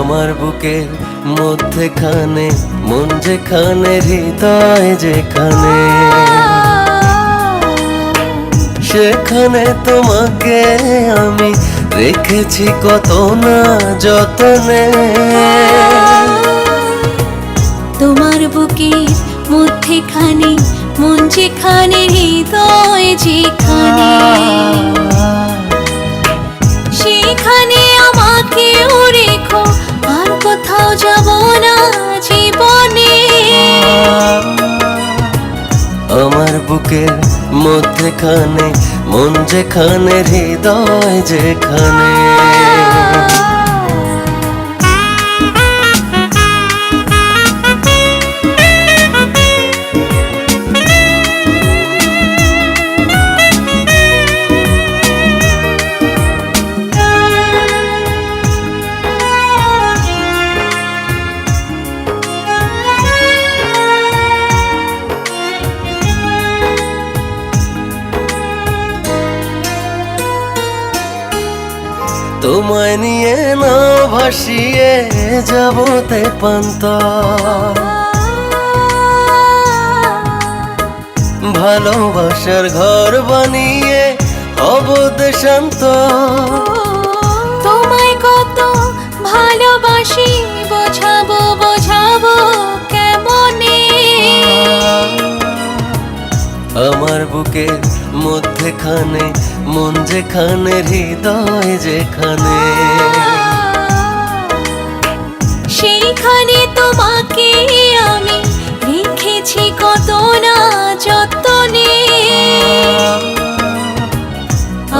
আমার বুকের মধ্যেখানে মন যেখানে হৃদয় যেখানে, সেখানে তোমাকে আমি রেখেছি কত না যতনে। তোমার বুকের মধ্যেখানে মন যেখানে হৃদয় যেখানে, সেখানে আমাকেও রেখো, আর কোথাও যাব না জীবনে। আমার বুকের মধ্যেখানে মন যেখানে হৃদয় যেখানে। তোমায় নিয়ে না ভাসিয়ে যাবতে পান্তা, ভালোবাসার ঘর বানিয়ে হব দেশান্ত। তোমায় কত ভালোবাসি বোঝাবো বোঝাবো কেমনে। আমার বুকের মধ্যেখানে মন যেখানে হৃদয় যেখানে, সেইখানে তোমাকে আমি রেখেছি কত না যতনে।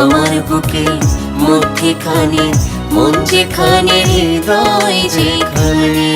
আমার বুকের মধ্যেখানে মন যেখানে হৃদয় যেখানে।